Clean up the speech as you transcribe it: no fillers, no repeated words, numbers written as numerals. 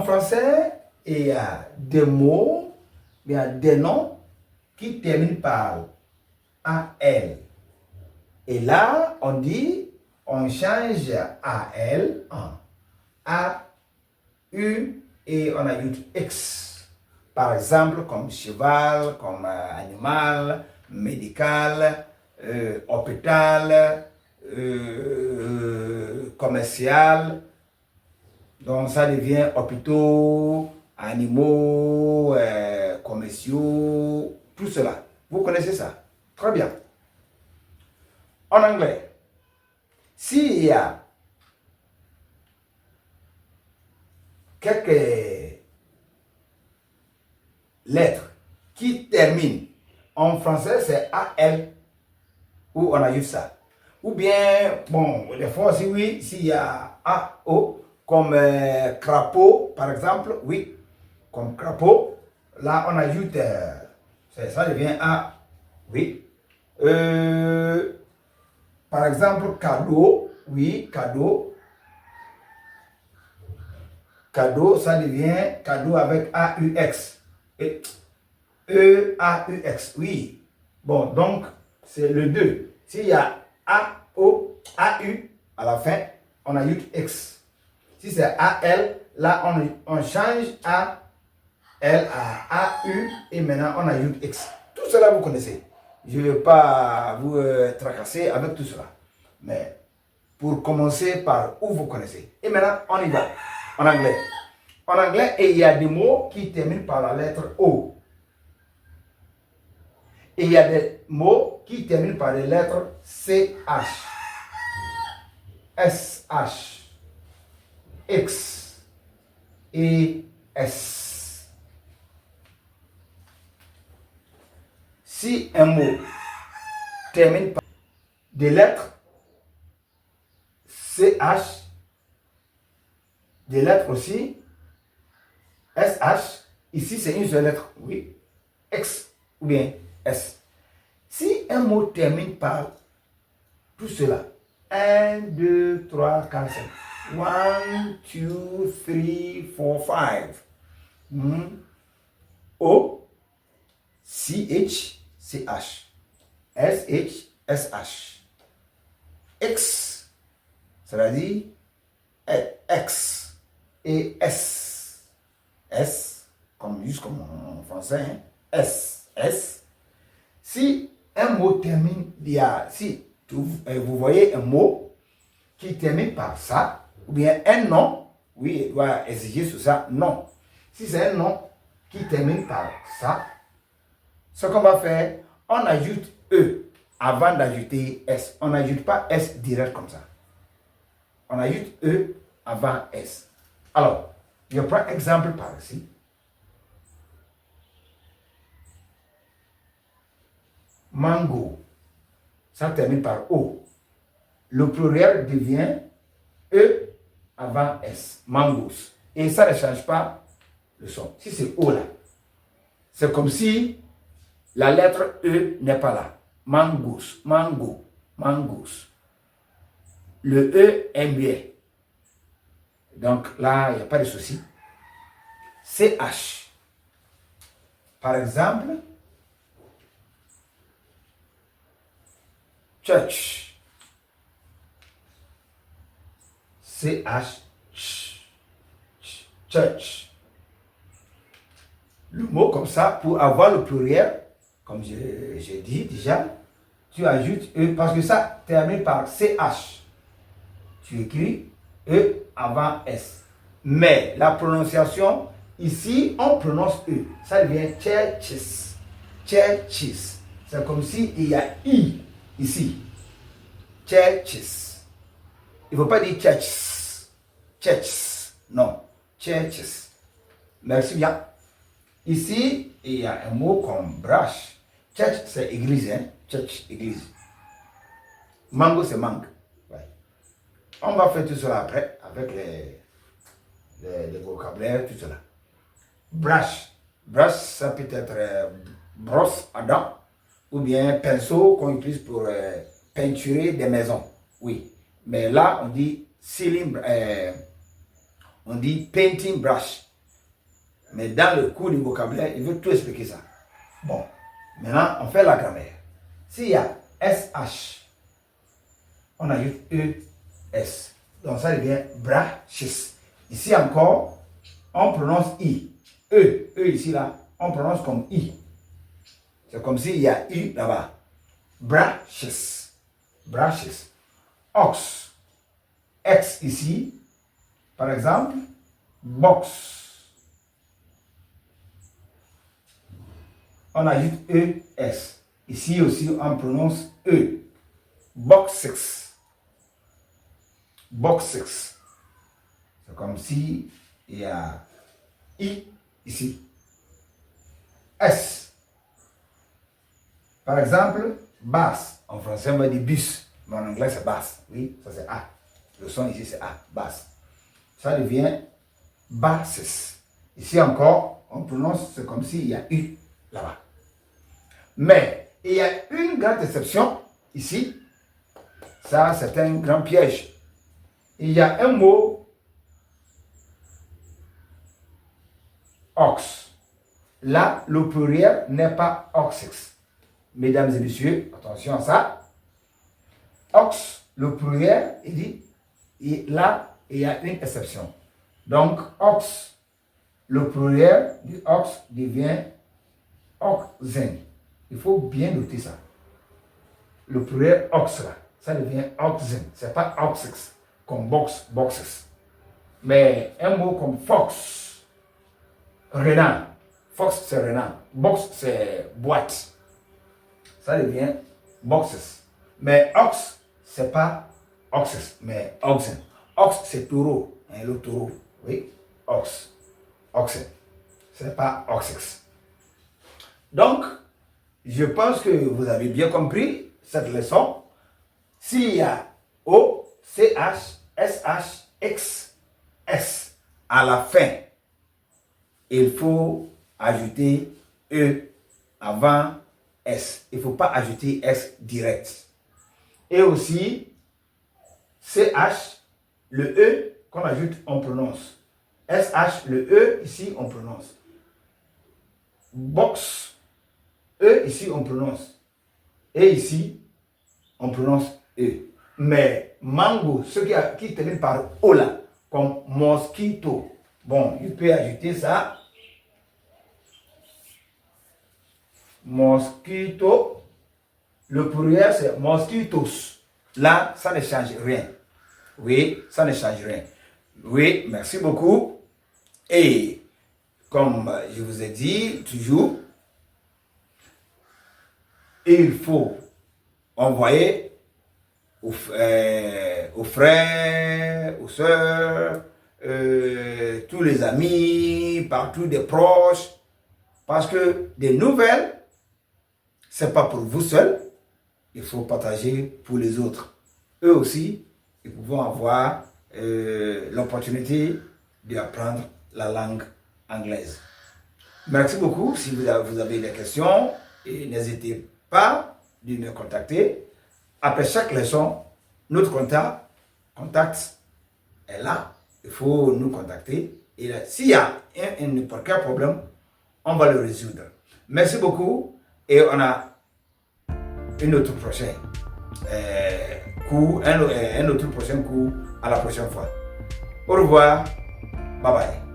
français, il y a des mots, il y a des noms qui terminent par AL. Et là, on dit, on change AL en AU et on ajoute X. Par exemple, comme cheval, comme animal, médical, hôpital, commercial. Donc ça devient hôpitaux, animaux, commerciaux, tout cela. Vous connaissez ça? Très bien. En anglais, s'il y a quelques lettres qui terminent, en français c'est AL, où on ajoute ça. Ou bien, bon, des fois aussi, oui, s'il y a AO, comme crapaud, par exemple, oui, comme crapaud, là on ajoute, ça devient A, oui. Par exemple, cadeau, oui, cadeau. Cadeau, ça devient cadeau avec AUX. E-A-U-X, oui. Bon, donc, c'est le 2. S'il y a A-O, A-U à la fin, on ajoute X. Si c'est A-L, là, on change A-L à A-U et maintenant, on ajoute X. Tout cela, vous connaissez. Je ne vais pas vous tracasser avec tout cela. Mais pour commencer par où vous connaissez. Et maintenant, on y va. En anglais. En anglais, il y a des mots qui terminent par la lettre O. Et il y a des mots qui terminent par les lettres CH, SH, X et S. Si un mot termine par des lettres CH, des lettres aussi, SH, ici c'est une seule lettre, oui, X ou bien S. Si un mot termine par tout cela, 1, 2, 3, 4, 5, 1, 2, 3, 4, 5, O, CH, CH, SH, SH, X, c'est-à-dire X et S. S, juste comme en français, hein? S, S. Si un mot termine, si vous voyez un mot qui termine par ça, ou bien un nom, oui, il doit exiger sur ça, non. Si c'est un nom qui termine par ça, ce qu'on va faire, on ajoute E avant d'ajouter S. On n'ajoute pas S direct comme ça. On ajoute E avant S. Alors, je prends exemple par ici. Mango. Ça termine par O. Le pluriel devient E avant S. Mangos. Et ça ne change pas le son. Si c'est O là, c'est comme si la lettre E n'est pas là. Mangos. Mango. Mangos. Le E est muet. Donc là, il n'y a pas de souci. CH. Par exemple, church. CH. Church. Le mot comme ça, pour avoir le pluriel, comme j'ai dit déjà, tu ajoutes E parce que ça termine par CH. Tu écris E avant S. Mais la prononciation, ici, on prononce E. Ça devient churches. Churches. C'est comme si il y a I ici. Churches. Il ne faut pas dire churches. Churches. Non. Churches. Merci bien. Ici, il y a un mot comme brush. Church, c'est église. Hein? Church, église. Mango, c'est mangue. On va faire tout cela après avec les vocabulaires, tout cela. Brush. Brush, ça peut être brosse à dents ou bien pinceau qu'on utilise pour peinturer des maisons. Oui. Mais là, on dit ceiling, on dit painting brush. Mais dans le cours du vocabulaire, il veut tout expliquer ça. Bon, maintenant, on fait la grammaire. S'il y a SH, on ajoute ES. Donc ça devient branches. Ici encore, on prononce I. E ici, là, on prononce comme I. C'est comme s'il y a I là-bas. Branches. Branches. Ox. X ici. Par exemple, box. On ajoute ES. Ici aussi, on prononce E. Boxes. Boxes. C'est comme si il y a I ici. S. Par exemple, basse. En français, on va dire bus. Mais en anglais, c'est basse. Oui, ça c'est A. Le son ici, c'est A. Basse. Ça devient basses. Ici encore, on prononce, c'est comme s'il y a U là-bas. Mais il y a une grande exception ici. Ça, c'est un grand piège. Il y a un mot ox. Là, le pluriel n'est pas oxes. Mesdames et messieurs, attention à ça. Ox, le pluriel, il dit, et là, il y a une exception. Donc, ox, le pluriel du ox devient oxen. Il faut bien noter ça. Le pluriel ox, là, ça devient oxen. Ce n'est pas oxes, comme box, boxes. Mais un mot comme fox, renard. Fox, c'est renard. Box, c'est boîte. Ça devient boxes. Mais ox, c'est pas oxes, mais oxen. Ox, c'est taureau. Hein, le taureau. Oui, ox. Oxen. C'est pas oxes. Donc, je pense que vous avez bien compris cette leçon. S'il y a O, CH, SH, X, S à la fin, il faut ajouter E avant S. Il ne faut pas ajouter S direct. Et aussi, CH, le E qu'on ajoute, on prononce. SH, le E, ici, on prononce. Box, E, ici, on prononce. Et ici, on prononce E. Mais mango, ce qui termine par O là, comme mosquito. Bon, il peut ajouter ça. Mosquito. Le pluriel, c'est mosquitos. Là, ça ne change rien. Oui, ça ne change rien. Oui, merci beaucoup. Et comme je vous ai dit, toujours, il faut envoyer aux frères, aux sœurs, tous les amis, partout des proches, parce que des nouvelles, c'est pas pour vous seul, il faut partager pour les autres. Eux aussi, ils pourront avoir l'opportunité d'apprendre la langue anglaise. Merci beaucoup. Si vous avez des questions, n'hésitez pas de me contacter. Après chaque leçon, notre contact est là. Il faut nous contacter. Et s'il y a n'importe quel problème, on va le résoudre. Merci beaucoup. Et on a un autre prochain cours à la prochaine fois. Au revoir. Bye bye.